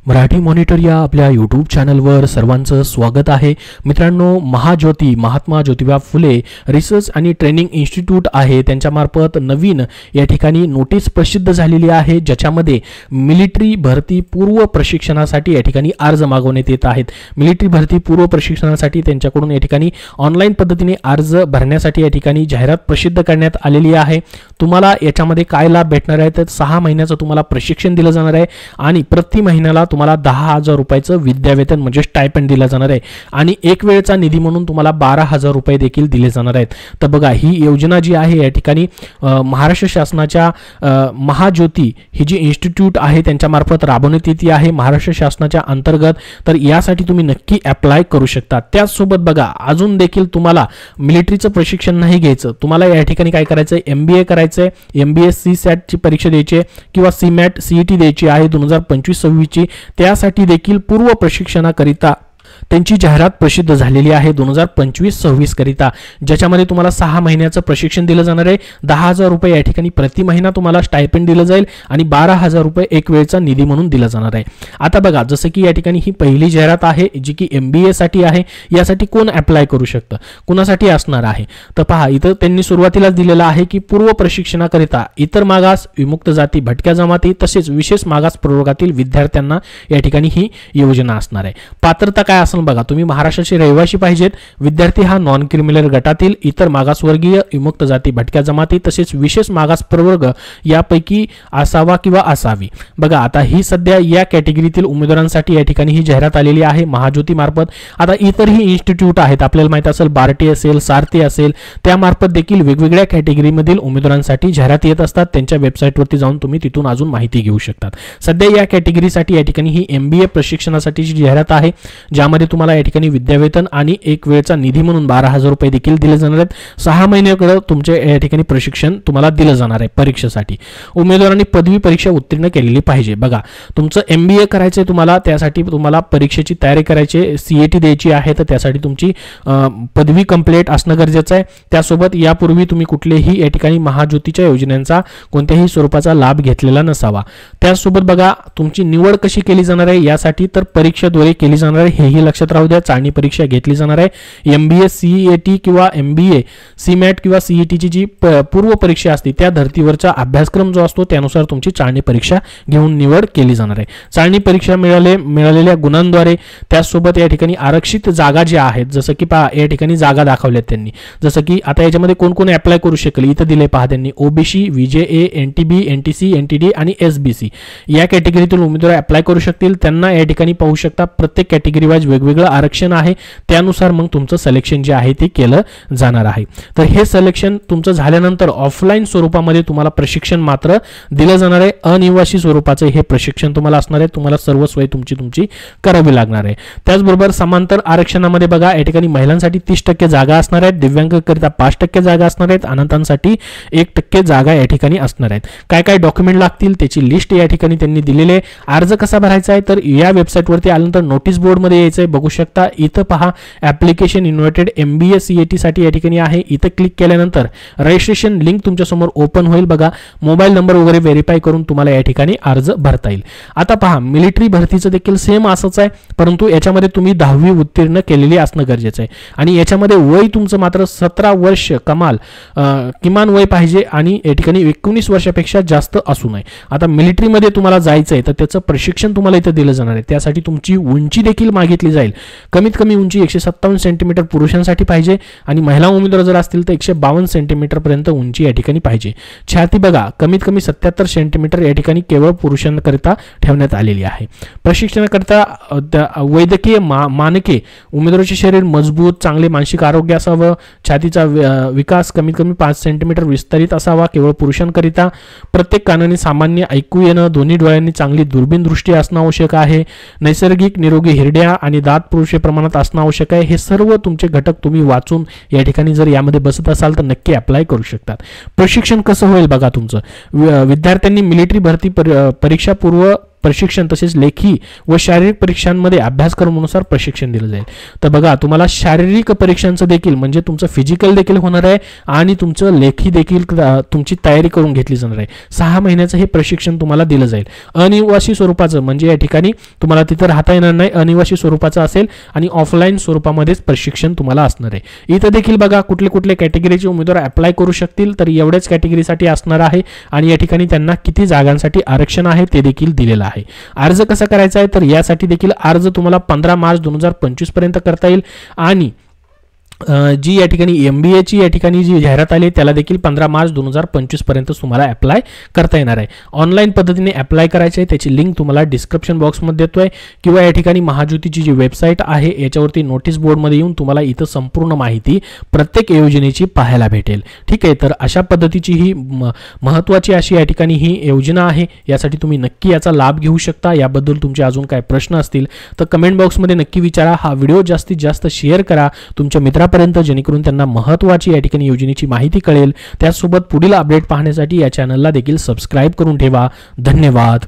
Marathi monitor या आपल्या YouTube चॅनलवर सर्वांचं स्वागत आहे। मित्रांनो, महाज्योती महात्मा ज्योतिबा फुले रिसर्च आणि ट्रेनिंग इन्स्टिट्यूट आहे त्यांच्यामार्फत नवीन या ठिकाणी नोटीस प्रसिद्ध झालेली आहे, ज्याच्यामध्ये मिलिटरी भरती पूर्व प्रशिक्षणासाठी या ठिकाणी अर्ज मागवण्यात येत आहेत। मिलिटरी भरती पूर्व प्रशिक्षणासाठी त्यांच्याकडून या ठिकाणी ऑनलाईन पद्धतीने अर्ज भरण्यासाठी या ठिकाणी जाहिरात प्रसिद्ध करण्यात आलेली आहे। तुम्हाला याच्यामध्ये काय लाभ भेटणार आहे तर 6 महिन्याचं तुम्हाला प्रशिक्षण दिलं जाणार आहे आणि प्रति महिन्याला तुम्हाला 10,000 रुपयाचं विद्यावेतन म्हणजे स्टायपेंड दिलं जाणार आहे आणि एक वेळचा निधी म्हणून तुम्हाला 12,000 रुपये देखील दिले जाणार आहेत। तर बघा, ही योजना जी आहे या ठिकाणी महाराष्ट्र शासनाच्या महाज्योती ही जी इन्स्टिट्यूट आहे त्यांच्यामार्फत राबवण्यात येते आहे महाराष्ट्र शासनाच्या अंतर्गत। तर यासाठी तुम्ही नक्की अप्लाय करू शकता। त्याचसोबत बघा, अजून देखील तुम्हाला मिलिटरीचं प्रशिक्षण नाही घ्यायचं, तुम्हाला या ठिकाणी काय करायचं आहे, MBA करायचं आहे। MBA CSAT ची परीक्षा द्यायची आहे किंवा CMAT CET द्यायची आहे 2025-26 ची। त्यासाठी देखील पूर्व प्रशिक्षणाकरिता त्यांची जाहिरात प्रसिद्ध झालेली आहे 2025-26 करिता, ज्याच्यामध्ये तुम्हाला 6 महिन्याचं प्रशिक्षण दिलं जाणार आहे। 10,000 रुपये या ठिकाणी प्रति महिना तुम्हाला स्टायपेंड दिलं जाईल आणि 12,000 रुपये एक वेळचा निधी म्हणून दिला जाणार आहे। आता बघा, जसं की या ठिकाणी ही पहिली जाहिरात आहे जी की MBA साठी आहे। यासाठी कोण अप्लाय करू शकतं, कुणासाठी असणार आहे तर पहा, इथं त्यांनी सुरुवातीलाच दिलेलं आहे की पूर्व प्रशिक्षणाकरिता इतर मागास, विमुक्त जाती, भटक्या जमाती तसेच विशेष मागास प्रवर्गातील विद्यार्थ्यांना या ठिकाणी ही योजना असणार आहे। पात्रता काय असेल बघा, तुम्ही महाराष्ट्राचे रहिवासी पाहिजेत, विद्यार्थी हा नॉन क्रिमिनल गटातील, इतर मागासवर्गीय, विमुक्त जाती, भटक्या जमाती तसेच विशेष मागास प्रवर्ग यापैकी असावा किंवा असावी। बघा, आता ही सध्या या कॅटेगरीतील उमेदवारांसाठी या ठिकाणी ही जाहिरात आलेली आहे महाज्योती मार्फत। आता इतरही इन्स्टिट्यूट आहेत, आपल्याला माहित असेल बार्टी असेल, सारथी असेल, त्यामार्फत देखील वेगवेगळ्या कॅटेगरीमधील उमेदवारांसाठी जाहिरात येत असतात। त्यांच्या वेबसाईटवरती जाऊन तुम्ही तिथून अजून माहिती घेऊ शकतात। सध्या या कॅटेगरीसाठी या ठिकाणी ही MBA प्रशिक्षणासाठीची जाहिरात आहे, ज्यामध्ये तुम्हाला या ठिकाणी विद्यावेतन आणि एक वेळचा निधी म्हणून 12,000 रुपये देखील दिले जाणार आहेत। 6 महिन्याकडे तुमचे या ठिकाणी प्रशिक्षण तुम्हाला दिलं जाणार आहे। परीक्षेसाठी उमेदवारांनी पदवी परीक्षा उत्तीर्ण केलेली पाहिजे। बघा, तुमचं MBA करायचंय तुम्हाला, त्यासाठी तुम्हाला परीक्षेची तयारी करायची, CET द्यायची आहे, तर त्यासाठी तुमची पदवी कंप्लीट असणं गरजेचं आहे। त्यासोबत यापूर्वी तुम्ही कुठलेही या ठिकाणी महाज्योतीच्या योजनांचा कोणत्याही स्वरूपाचा लाभ घेतलेला नसावा। त्यासोबत बघा, तुमची निवड कशी केली जाणार आहे यासाठी तर परीक्षेद्वारे केली जाणार आहे, हेही लक्षात राहू द्या। चाळणी परीक्षा घेतली जाणार आहे। MBA CET किंवा MBA CMAT किंवा CET ची जी पूर्व परीक्षा असते त्या धर्तीवरचा अभ्यासक्रम जो असतो त्यानुसार तुमची चाळणी परीक्षा घेऊन निवड केली जाणार आहे। चाळणी परीक्षा मिळालेल्या गुणांद्वारे, त्यासोबत या ठिकाणी आरक्षित जागा ज्या आहेत, जसं की पहा या ठिकाणी जागा दाखवल्यात त्यांनी, जसं की आता याच्यामध्ये कोण कोण अप्लाय करू शकेल इथं दिले पहा त्यांनी, OBC, VJA, NTB, NTC, NTD आणि SBC या कॅटेगरीतील उमेदवार अप्लाय करू शकतील। त्यांना या ठिकाणी पाहू शकता प्रत्येक कॅटेगरी वाईज वेगवेगळं आरक्षण आहे, त्यानुसार मग तुमचं सिलेक्शन जे आहे ते केलं जाणार आहे। तर हे सिलेक्शन तुमचं झाल्यानंतर ऑफलाईन स्वरूपामध्ये तुम्हाला प्रशिक्षण मात्र दिलं जाणार आहे। अनिवासी स्वरूपाचं हे प्रशिक्षण तुम्हाला असणार आहे, तुम्हाला सर्व सोय तुमची करावी लागणार आहे। त्याचबरोबर समांतर आरक्षणामध्ये बघा, या ठिकाणी महिलांसाठी 30% जागा असणार आहेत, दिव्यांगांकरिता 5% जागा असणार आहेत, अनाथांसाठी 1% जागा या ठिकाणी असणार आहेत। काय काय डॉक्युमेंट लागतील त्याची लिस्ट या ठिकाणी त्यांनी दिलेली आहे। अर्ज कसा भरायचा आहे तर या वेबसाईटवरती आल्यानंतर नोटीस बोर्डमध्ये यायचं आहे, बघू शकता इथं पहा ऍप्लिकेशन इन्व्हायटेड MBA CET साठी या ठिकाणी आहे। इथं क्लिक केल्यानंतर रजिस्ट्रेशन लिंक तुमच्या समोर ओपन होईल। बघा, मोबाईल नंबर वगैरे व्हेरीफाय करून तुम्हाला या ठिकाणी अर्ज भरता येईल। आता पहा, मिलिटरी भरतीचं देखील सेम असंच आहे, परंतु याच्यामध्ये तुम्ही 10वी उत्तीर्ण केलेली असणं गरजेचं आहे आणि याच्यामध्ये वय तुमचं मात्र 17 वर्ष किमान वय पाहिजे आणि या ठिकाणी 19 वर्षापेक्षा जास्त असू नये। आता मिलिटरीमध्ये तुम्हाला जायचं आहे तर त्याचं प्रशिक्षण तुम्हाला इथं दिलं जाणार आहे, त्यासाठी तुमची उंची देखील मागितली जाईल। कमीत कमी उंची 157 सेंटीमीटर पुरुषांसाठी पाहिजे आणि महिला उमेदवार जर असतील तर 152 सेंटीमीटर पर्यंत उंची या ठिकाणी पाहिजे। छाती बघा, कमीत कमी 77 सेंटीमीटर या ठिकाणी केवळ पुरुषांकरिता ठेवण्यात आलेली आहे। प्रशिक्षणाकरिता वैद्यकीय मानके, उमेदवाराचे शरीर मजबूत, चांगले मानसिक आरोग्य असावं, छातीचा विकास कमीत कमी 5 सेंटीमीटर विस्तारित असावा केवळ पुरुषांकरिता, प्रत्येक कानाने सामान्य ऐकू येणं, दोन्ही डोळ्यांनी चांगली दुर्बीन दृष्टी असणं आवश्यक आहे, नैसर्गिक निरोगी हिरड्या आणि दात पुरुषे प्रमाणात असणं आवश्यक आहे। हे सर्व तुमचे घटक तुम्ही वाचून या ठिकाणी जर यामध्ये बसत असाल तर नक्की अप्लाय करू शकतात। प्रशिक्षण कसं होईल बघा, तुमचं विद्यार्थ्यांनी मिलिटरी भरती परीक्षा पूर्व प्रशिक्षण तसेच लेखी व शारीरिक परीक्षांमध्ये अभ्यासक्रमानुसार प्रशिक्षण दिलं जाईल. तर बघा तुम्हाला शारीरिक परीक्षांचं देखील म्हणजे तुमचं फिजिकल देखील होणार आहे आणि तुमचं लेखी देखील तुमची तयारी करून घेतली जाणार आहे. 6 महिन्याचं हे प्रशिक्षण तुम्हाला दिलं जाईल. अनिवासी स्वरूपाचं म्हणजे या ठिकाणी तुम्हाला तिथं राहता येणार नाही, अनिवासी स्वरूपाचं असेल आणि ऑफलाईन स्वरूपामध्येच प्रशिक्षण तुम्हाला असणार आहे. इथं देखील बघा कुठले कुठले कॅटेगरीचे उमेदवार अप्लाय करू शकतील, तर एवढ्याच कॅटेगरीसाठी असणार आहे आणि या ठिकाणी त्यांना किती जागांसाठी आरक्षण आहे ते देखील दिलेलं आहे. अर्ज कसा करायचा आहे तर यासाठी देखील अर्ज तुम्हाला 15 मार्च 2025 पर्यंत करता येईल आणि जी या ठिकाणी MBAची या ठिकाणी जी जाहिरात आली त्याला देखील 15 मार्च 2025 पर्यंत तुम्हाला अप्लाय करता येणार आहे. ऑनलाईन पद्धतीने अप्लाय करायचे आहे, त्याची लिंक तुम्हाला डिस्क्रिप्शन बॉक्समध्ये देतोय किंवा या ठिकाणी महाज्योतीची जी वेबसाईट आहे याच्यावरती नोटीस बोर्डमध्ये येऊन तुम्हाला इथं संपूर्ण माहिती प्रत्येक योजनेची पाहायला भेटेल. ठीक आहे, तर अशा पद्धतीची ही महत्त्वाची अशी या ठिकाणी ही योजना आहे. यासाठी तुम्ही नक्की याचा लाभ घेऊ शकता. याबद्दल तुमचे अजून काय प्रश्न असतील तर कमेंट बॉक्समध्ये नक्की विचारा. हा व्हिडिओ जास्तीत जास्त शेअर करा तुमच्या मित्रांपर्यंत, जेणेकरून त्यांना महत्त्वाची या ठिकाणी योजनेची माहिती कळेल. त्याचसोबत पुढील अपडेट पाहण्यासाठी या चॅनलला देखील सबस्क्राईब करून ठेवा. धन्यवाद.